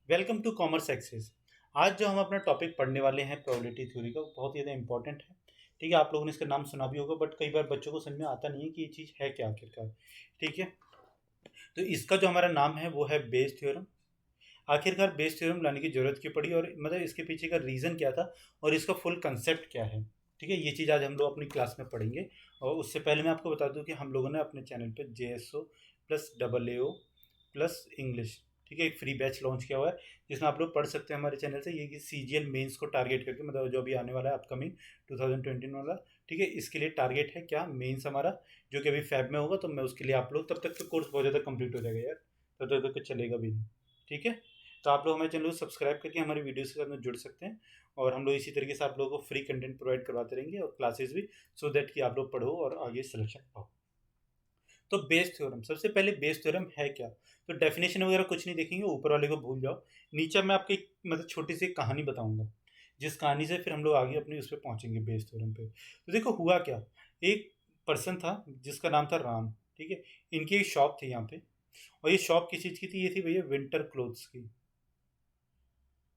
Welcome to commerce access. आज जो हम अपना टॉपिक पढ़ने वाले हैं प्रोबेबिलिटी थ्योरी का, वो बहुत ही ज़्यादा इंपॉर्टेंट है। ठीक है, आप लोगों ने इसका नाम सुना भी होगा, बट कई बार बच्चों को समझ में आता नहीं है कि ये चीज़ है क्या आखिरकार। ठीक है, तो इसका जो हमारा नाम है वो है बेस थ्योरम। आखिरकार बेस थ्योरम लाने की जरूरत क्यों पड़ी, और मतलब इसके पीछे का रीज़न क्या था, और इसका फुल कंसेप्ट क्या है। ठीक है, ये चीज़ आज हम लोग अपनी क्लास में पढ़ेंगे। और उससे पहले मैं आपको बता दूं कि हम लोगों ने अपने चैनल पे JSO plus AAO plus English, ठीक है, एक फ्री बैच लॉन्च किया हुआ है, जिसमें आप लोग पढ़ सकते हैं हमारे चैनल से। ये कि CGL मेंस को टारगेट करके, मतलब जो अभी आने वाला है अपकमिंग 2021 वाला। ठीक है, इसके लिए टारगेट है क्या, मेंस हमारा, जो कि अभी फैब में होगा। तो मैं उसके लिए आप लोग, तब तक तो कोर्स बहुत ज़्यादा कंप्लीट हो जाएगा यार, तब तक तो चलेगा भी नहीं। ठीक है, तो आप लोग हमारे चैनल को सब्सक्राइब करके हमारी वीडियोस के साथ में जुड़ सकते हैं। और हम लोग इसी तरीके से आप लोगों को फ्री कंटेंट प्रोवाइड करवाते रहेंगे, और क्लासेस भी, सो दैट कि आप लोग पढ़ो और आगे सिलेक्शन पाओ। तो बेस थ्योरम, सबसे पहले बेस थ्योरम है क्या। तो डेफिनेशन वगैरह कुछ नहीं देखेंगे, ऊपर वाले को भूल जाओ। नीचे मैं आपकी मतलब छोटी सी कहानी बताऊंगा, जिस कहानी से फिर हम लोग आगे अपनी उस पर पहुंचेंगे, बेस थ्योरम पे। तो देखो हुआ क्या। एक पर्सन था जिसका नाम था राम। ठीक है, इनकी एक शॉप थी यहाँ पे। और ये शॉप किस चीज़ की थी, ये थी भैया विंटर क्लोथ्स की।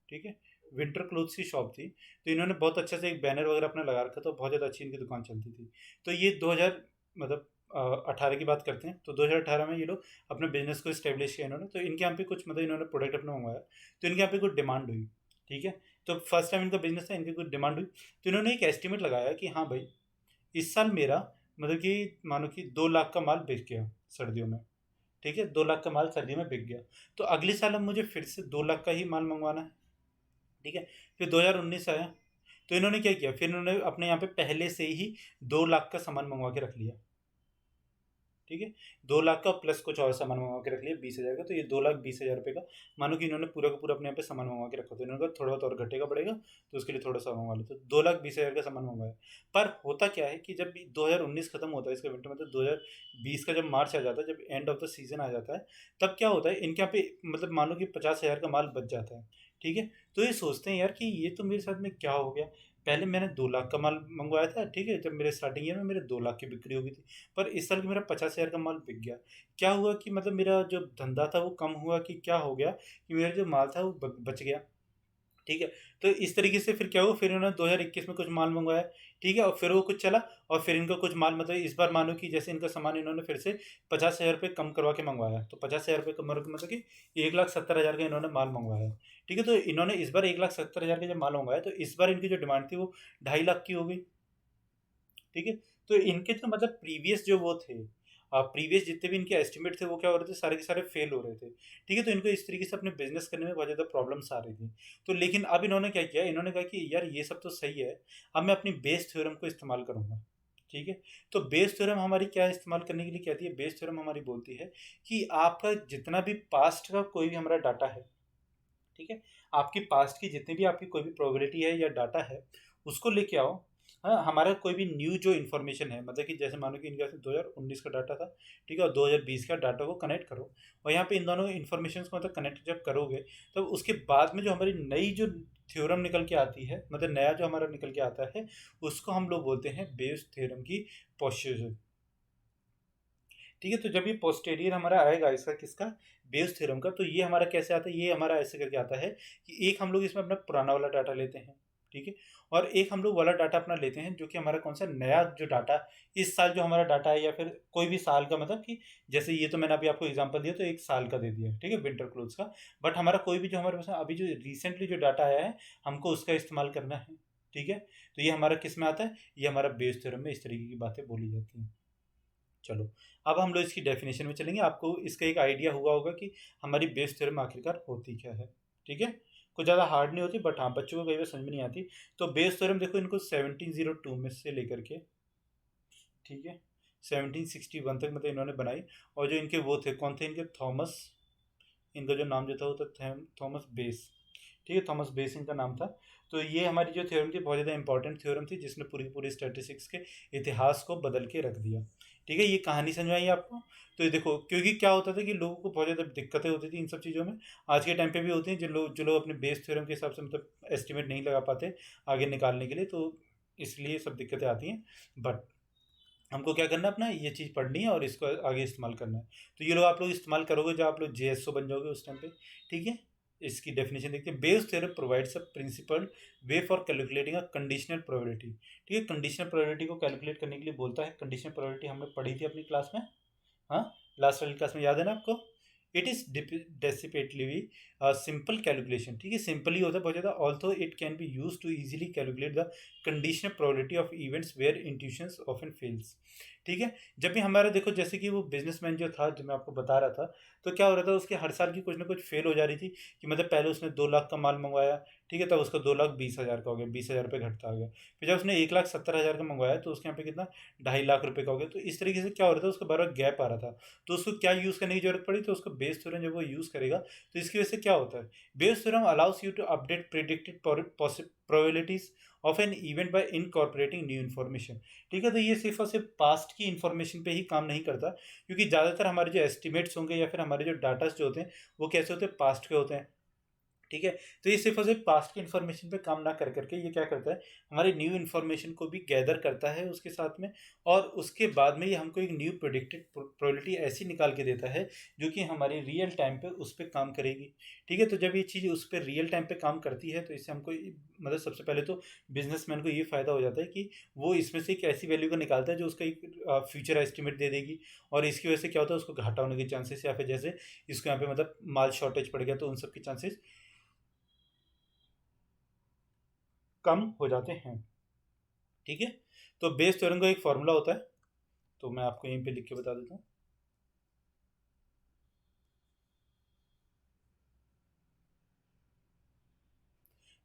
ठीक है, विंटर क्लोथ्स की शॉप थी। तो इन्होंने बहुत अच्छा से एक बैनर वगैरह अपना लगा रखा था, बहुत ज़्यादा अच्छी इनकी दुकान चलती थी। तो ये 2000 मतलब 18 की बात करते हैं, तो 2018 में ये लोग अपने बिजनेस को इस्टेब्लिश किया इन्होंने। तो इनके यहाँ पे कुछ मतलब इन्होंने प्रोडक्ट अपना मंगवाया, तो इनके यहाँ पे कुछ डिमांड हुई। ठीक है, तो फर्स्ट टाइम इनका बिजनेस था, इनकी कुछ डिमांड हुई। तो इन्होंने एक एस्टिमेट लगाया कि हाँ भाई, इस साल मेरा मतलब कि मानो कि 2 लाख का माल बिक गया सर्दियों में। ठीक है, 2 लाख का माल सर्दियों में बिक गया। तो अगले साल अब मुझे फिर से 2 लाख का ही माल मंगवाना है। ठीक है, फिर 2019 आया। तो इन्होंने क्या किया, फिर इन्होंने अपने यहाँ पे पहले से ही 2 लाख का सामान मंगवा के रख लिया। ठीक है, 2 लाख का प्लस कुछ और सामान मंगवा के रख लिया 20 हज़ार का। तो ये 2,20,000 रुपये का, मानो कि इन्होंने पूरा का पूरा अपने यहाँ पे सामान मंगवा के रखा। तो इन्होंने कहा थोड़ा बहुत और घटेगा बढ़ेगा, तो उसके लिए थोड़ा सा मंगवा लो। तो 2,20,000 का सामान मंगवाया। पर होता क्या है कि जब 2019 खत्म होता है, इसका विंटर मतलब 2020 का जब मार्च आ जाता है, जब एंड ऑफ द सीजन आ जाता है, तब क्या होता है इनके यहाँ पे, मतलब मानो कि 50,000 का माल बच जाता है। ठीक है, तो ये सोचते हैं यार कि ये तो मेरे साथ में क्या हो गया। पहले मैंने 2 लाख का माल मंगवाया था, ठीक है, जब मेरे स्टार्टिंग ईयर में मेरे 2 लाख की बिक्री हो गई थी। पर इस साल की मेरा 50,000 का माल बिक गया। क्या हुआ कि मतलब मेरा जो धंधा था वो कम हुआ, कि क्या हो गया कि मेरा जो माल था वो बच गया। ठीक है, तो इस तरीके से फिर क्या हुआ, फिर उन्होंने 2021 में कुछ माल मंगवाया। ठीक है, और फिर वो कुछ चला। और फिर इनका कुछ माल, मतलब इस बार मानो कि जैसे इनका सामान इन्होंने फिर से 50,000 रुपये कम करवा के मंगवाया। तो 50,000 रुपये कम मतलब कि 1,70,000 का इन्होंने माल मंगवाया। ठीक है, तो इन्होंने इस बार 1,70,000 का जब माल मंगवाया, तो इस बार इनकी जो डिमांड थी वो 2.5 लाख की हो गई। ठीक है, तो इनके तो मतलब प्रीवियस जो वो थे, प्रीवियस जितने भी इनके एस्टिमेट थे, वो क्या हो रहे थे, सारे के सारे फेल हो रहे थे। ठीक है, तो इनको इस तरीके से अपने बिजनेस करने में बहुत ज़्यादा प्रॉब्लम्स आ रही थी। तो लेकिन अब इन्होंने क्या किया, इन्होंने कहा कि यार ये सब तो सही है, अब मैं अपनी बेस थ्योरम को इस्तेमाल करूंगा। ठीक है, तो बेस थ्योरम हमारी क्या इस्तेमाल करने के लिए कहती है, बेस थ्योरम हमारी बोलती है कि आपका जितना भी पास्ट का कोई भी हमारा डाटा है, ठीक है, आपकी पास्ट की जितनी भी आपकी कोई भी प्रोबेबिलिटी है या डाटा है, उसको लेके आओ। हाँ, हमारा कोई भी न्यू जो इन्फॉर्मेशन है, मतलब कि जैसे मानो कि इनके पास 2019 का डाटा था, ठीक है, और 2020 का डाटा को कनेक्ट करो। और यहाँ पे इन दोनों इन्फॉर्मेशन को मतलब कनेक्ट जब करोगे, तब उसके बाद में जो हमारी नई जो थ्योरम निकल के आती है, मतलब नया जो हमारा निकल के आता है, उसको हम लोग बोलते हैं बेस थ्योरम की पोस्चर। ठीक है, तो जब ये पोस्टेरियर हमारा आएगा इसका, किसका, बेस थ्योरम का, तो ये हमारा कैसे आता है, ये हमारा ऐसे करके आता है कि एक हम लोग इसमें अपना पुराना वाला डाटा लेते हैं। ठीक है, और एक हम लोग वाला डाटा अपना लेते हैं जो कि हमारा कौन सा नया जो डाटा, इस साल जो हमारा डाटा है, या फिर कोई भी साल का, मतलब कि जैसे ये तो मैंने अभी आपको एग्जांपल दिया, तो एक साल का दे दिया, ठीक है, विंटर क्लोथ्स का। बट हमारा कोई भी जो हमारे पास अभी जो रिसेंटली जो डाटा आया है, हमको उसका इस्तेमाल करना है। ठीक है, तो ये हमारा किस में आता है, ये हमारा बेस थ्योरम में इस तरीके की बातें बोली जाती हैं। चलो, अब हम लोग इसकी डेफिनेशन में चलेंगे। आपको इसका एक आइडिया हुआ होगा कि हमारी बेस थ्योरम आखिरकार होती क्या है। ठीक है, कुछ ज़्यादा हार्ड नहीं होती, बट हाँ बच्चों को कई बार समझ में नहीं आती। तो बेस थ्योरम देखो, इनको 1702 में से लेकर के, ठीक है, 1761 तक मतलब इन्होंने बनाई। और जो इनके वो थे, कौन थे इनके, थॉमस, इनका जो नाम जो था वो था थॉमस बेस। ठीक है, थॉमस बेस इनका नाम था। तो ये हमारी जो थ्योरम थी बहुत ज़्यादा इंपॉर्टेंट थ्योरम थी, जिसने पूरी पूरी स्टैटिस्टिक्स के इतिहास को बदल के रख दिया। ठीक है, ये कहानी समझाई आपको। तो ये देखो, क्योंकि क्या होता था कि लोगों को बहुत ज़्यादा दिक्कतें होती थी इन सब चीज़ों में। आज के टाइम पे भी होती हैं, जो लोग अपने बेस थ्योरम के हिसाब से मतलब एस्टिमेट नहीं लगा पाते आगे निकालने के लिए, तो इसलिए सब दिक्कतें आती हैं। बट हमको क्या करना है, अपना ये चीज़ पढ़नी है और इसको आगे इस्तेमाल करना है। तो ये लोग आप लोग इस्तेमाल करोगे जब आप लोग JSO बन जाओगे उस टाइम पे। ठीक है, इसकी डेफिनेशन देखते हैं। Bayes theorem provides a principle way for calculating a conditional probability. ठीक है, कंडीशनल प्रोबेबिलिटी को कैलकुलेट करने के लिए बोलता है। कंडीशनल प्रोबेबिलिटी हमने पढ़ी थी अपनी क्लास में, हाँ, लास्ट वाली क्लास में, याद है ना आपको? It is desperately simple calculation. ठीक है, सिंपल ही होता है बहुत ज़्यादा। Also it can be use to easily calculate the conditional probability of events where intuitions often fails. ठीक है, जब भी हमारा देखो, जैसे कि वो बिजनेसमैन जो था, जो मैं आपको बता रहा था, तो क्या हो रहा था, उसके हर साल की कुछ ना कुछ फेल हो जा रही थी। कि मतलब पहले उसने 2 लाख का माल मंगवाया, ठीक है, तब उसका 2,20,000 का हो गया, 20,000 रुपये घटता आ गया। फिर जब उसने 1,70,000 का मंगवाया तो उसके यहाँ पे कितना, 2.5 लाख रुपये का हो गया। तो इस तरीके से क्या हो रहा था, उसका बार बार गैप आ रहा था। तो उसको क्या यूज़ करने की जरूरत पड़ी, तो उसको बेस थ्योरम जब वो यूज़ करेगा तो इसकी वजह से क्या होता है, Bayes theorem allows you to update predicted probabilities of an event by incorporating new information. ठीक है, तो ये सिर्फ और सिर्फ पास्ट की इन्फॉर्मेशन पे ही काम नहीं करता, क्योंकि ज़्यादातर हमारे जो एस्टिमेट्स होंगे या फिर हमारे जो डाटास जो होते हैं वो कैसे होते हैं, पास्ट के होते हैं। ठीक है, तो ये सिर्फ और सिर्फ पास्ट की इन्फॉर्मेशन पे काम ना कर करके ये क्या करता है, हमारी न्यू इन्फॉर्मेशन को भी गैदर करता है उसके साथ में, और उसके बाद में ये हमको एक न्यू प्रेडिक्टेड प्रोबेबिलिटी ऐसी निकाल के देता है जो कि हमारी रियल टाइम पे उस पर काम करेगी। ठीक है, तो जब ये चीज़ उस पर रियल टाइम पे काम करती है तो इससे हमको मतलब सबसे पहले तो बिजनेसमैन को ये फ़ायदा हो जाता है कि वो इसमें से एक ऐसी वैल्यू को निकालता है जो उसका एक फ्यूचर एस्टिमेट दे देगी। और इसकी वजह से क्या होता है, उसको घाटा होने के चांसेस, या फिर जैसे इसको यहाँ पे मतलब माल शॉर्टेज पड़ गया तो उन सब के चांसेस कम हो जाते हैं। ठीक है, तो बेस थ्योरम का एक फॉर्मूला होता है, तो मैं आपको यहीं पे लिख के बता देता हूँ।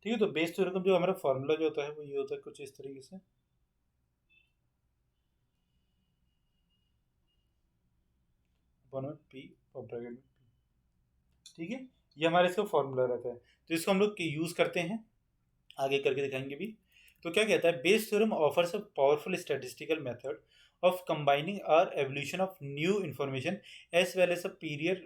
ठीक है, तो बेस थ्योरम का जो हमारा फॉर्मूला जो होता है वो ये होता है कुछ इस तरीके से, पी और ब्रैकेट में। ठीक है, ये हमारा इसका फॉर्मूला रहता है, तो इसको हम लोग यूज़ करते हैं, आगे करके दिखाएंगे भी। तो क्या कहता है, Bayes theorem offers a powerful statistical method of combining our evolution of new information as well as a period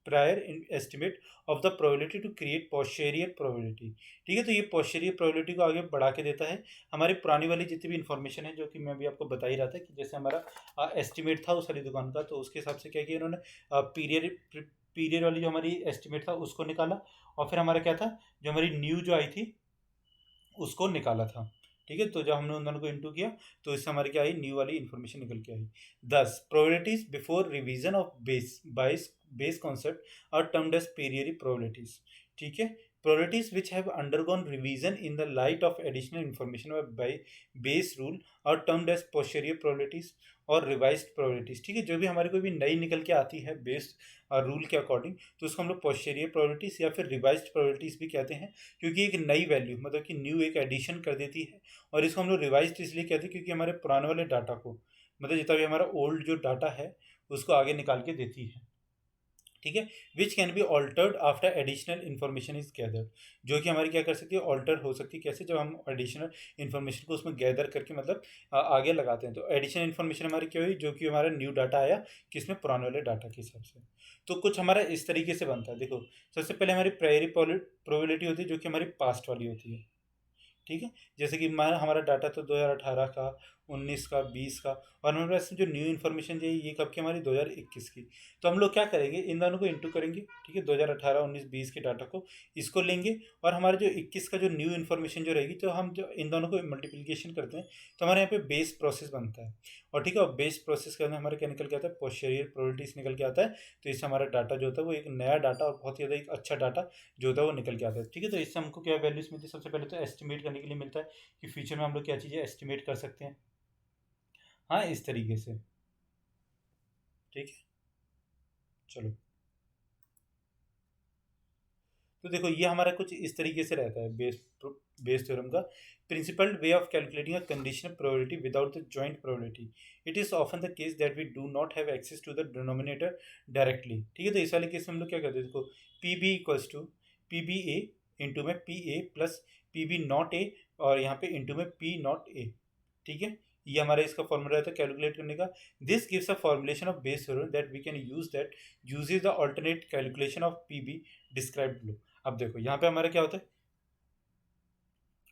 prior estimate of the probability to create posterior probability। ठीक है, तो ये posterior probability को आगे बढ़ा के देता है हमारी पुरानी वाली जितनी भी इंफॉर्मेशन है, जो कि मैं भी आपको बता ही रहा था कि जैसे हमारा एस्टिमेट था उस वाली दुकान का, तो उसके हिसाब से क्या किया इन्होंने, पीरियड पीरियड वाली जो हमारी एस्टिमेट था उसको निकाला, और फिर हमारा क्या था, जो हमारी न्यू जो आई थी उसको निकाला था। ठीक है, तो जब हमने उन दोनों को इंटू किया तो इससे हमारी क्या आई, न्यू वाली इन्फॉर्मेशन निकल के आई। 10 probabilities before revision of base concept are termed as priori probabilities. ठीक है, probabilities which have undergone revision in the light of additional information by base rule are termed as posterior probabilities और revised probabilities. ठीक है, जो भी हमारी कोई भी नई निकल के आती है बेस रूल के अकॉर्डिंग, तो उसको हम लोग पोस्टीरियर प्रोबेबिलिटीज या फिर रिवाइज्ड प्रोबेबिलिटीज भी कहते हैं, क्योंकि एक नई वैल्यू मतलब कि न्यू एक एडिशन कर देती है। और इसको हम लोग रिवाइज्ड इसलिए कहते हैं क्योंकि हमारे पुराने वाले डाटा को, मतलब जितना भी हमारा ओल्ड जो डाटा है उसको आगे निकाल के देती है। ठीक है, which can be altered after additional information is gathered, जो कि हमारी क्या कर सकती है, ऑल्टर हो सकती है। कैसे, जब हम एडिशनल इन्फॉर्मेशन को उसमें गैदर करके मतलब आगे लगाते हैं, तो एडिशनल इन्फॉर्मेशन हमारी क्या हुई, जो कि हमारा न्यू डाटा आया किसमें, पुराने वाले डाटा के हिसाब से। तो कुछ हमारा इस तरीके से बनता है। देखो, सबसे पहले हमारी प्रायरी प्रोबेबिलिटी होती है जो कि हमारी पास्ट वाली होती है। ठीक है, जैसे कि मान हमारा डाटा तो 2018 का, 19 का, 20 का, और हमारे पास जो न्यू इन्फॉर्मेशन चाहिए ये कब की, हमारी 2021 की। तो हम लोग क्या करेंगे, इन दोनों को इंटू करेंगे। ठीक है, 2018, 19, 20 के डाटा को इसको लेंगे, और हमारे जो 21 का जो न्यू इन्फॉर्मेशन जो रहेगी, तो हम जो इन दोनों को मल्टीप्लिकेशन करते हैं तो हमारे यहाँ पे बेस प्रोसेस बनता है। और ठीक है, और बेस प्रोसेस के अंदर हमारे क्या निकल के आता है, पोस्टीरियर प्रोबेबिलिटीज निकल के आता है। तो इससे हमारा डाटा जो होता है वो एक नया डाटा और बहुत ही ज़्यादा एक अच्छा डाटा जो होता है वो निकल के आता है। ठीक है, तो इससे हमको क्या वैल्यूज मिलती है, सबसे पहले तो एस्टिमेट करने के लिए मिलता है कि फ्यूचर में हम लोग क्या चीज़ें एस्टिमेट कर सकते हैं, हाँ, इस तरीके से। ठीक है, चलो, तो देखो ये हमारा कुछ इस तरीके से रहता है बेस थ्योरम का principle way of calculating a conditional probability without the joint probability. It is often the case that we do not have access to the denominator directly. ठीक है, तो इस वाले केस में हम लोग क्या करते हैं, देखो, P B equals to P B A into में P A plus P B not A, और यहाँ पे इंटू में पी नॉट ए। ठीक है, ये हमारा इसका फॉर्मूला रहता है कैलकुलेट करने का। This gives a formulation of Bayes theorem that we can use that uses the alternate calculation of P B described below. अब देखो यहाँ पे हमारा क्या होता है,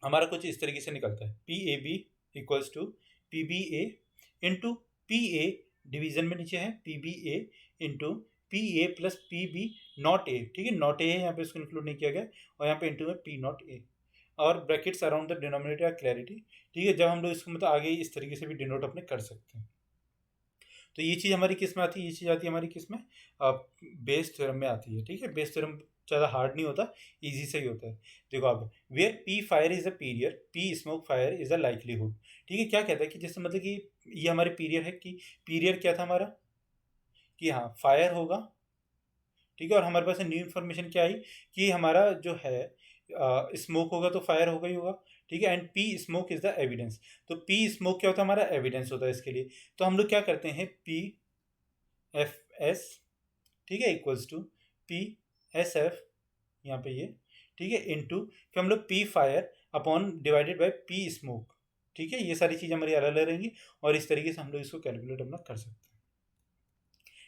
हमारा कुछ इस तरीके से निकलता है, P A B equals to P B A into P A, division में नीचे है P B A into P A plus P B not A, ठीक है, नॉट ए है यहाँ पे, इसको इंक्लूड नहीं किया गया, और यहाँ पे इंटू में पी नॉट ए, और ब्रैकेट्स अराउंड द डिनोमिनेटर या क्लैरिटी, ठीक है, जब हम लोग इसको मतलब आगे इस तरीके से भी डिनोट अपने कर सकते हैं। तो ये चीज़ हमारी किस में आती है, ये चीज़ आती है हमारी किस में, बेस थ्योरम में आती है, ठीक है। बेस थ्योरम ज़्यादा हार्ड नहीं होता, इजी से ही होता है। देखो आप, where P fire is a period, P smoke fire is a likelihood, ठीक है। क्या कहता है कि जैसे मतलब कि ये हमारे पीरियड है, कि पीरियड क्या था हमारा, कि हाँ फायर होगा, ठीक है, और हमारे पास न्यू इन्फॉर्मेशन क्या आई कि हमारा जो है स्मोक होगा तो फायर होगा ही होगा, ठीक है, and P smoke is the evidence. तो पी स्मोक क्या होता है, हमारा एविडेंस होता है इसके लिए। तो हम लोग क्या करते हैं, पी एफ एस, ठीक है, equals to P S F, यहाँ पे ये, ठीक है, इनटू फिर हम लोग P fire upon divided by P smoke, ठीक है। ये सारी चीज़ हमारी अलग अलग रहेंगी, और इस तरीके से हम लोग इसको कैलकुलेट अपना कर सकते हैं,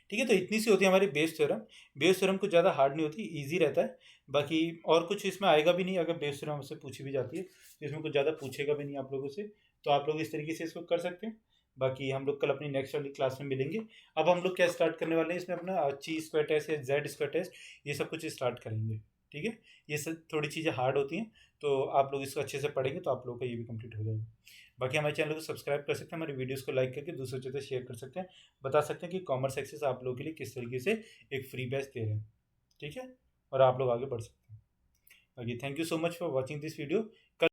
ठीक है। तो इतनी सी होती है हमारी बेस थ्योरम। बेस थ्योरम कुछ ज़्यादा हार्ड नहीं होती, इजी रहता है। बाकी और कुछ इसमें आएगा भी नहीं, अगर बेस थ्योरम हमसे पूछी भी जाती है तो इसमें कुछ ज़्यादा पूछेगा भी नहीं आप लोगों से, तो आप लोग इस तरीके से इसको कर सकते हैं। बाकी हम लोग कल अपनी नेक्स्ट वाली क्लास में मिलेंगे। अब हम लोग क्या स्टार्ट करने वाले हैं इसमें, अपना ची स्क्वायर टेस्ट या जेड स्क्वायर टेस्ट, ये सब कुछ स्टार्ट करेंगे, ठीक है। ये सब थोड़ी चीज़ें हार्ड होती हैं, तो आप लोग इसको अच्छे से पढ़ेंगे तो आप लोगों का ये भी कंप्लीट हो जाएगा। बाकी हमारे चैनल को सब्सक्राइब कर सकते हैं, हमारी वीडियोस को लाइक करके दूसरों के साथ शेयर कर सकते हैं, बता सकते हैं कि कॉमर्स एक्सेस आप लोगों के लिए किस तरीके से एक फ्री बैच दे रहे हैं, ठीक है, और आप लोग आगे बढ़ सकते हैं। बाकी thank you so much for watching this video.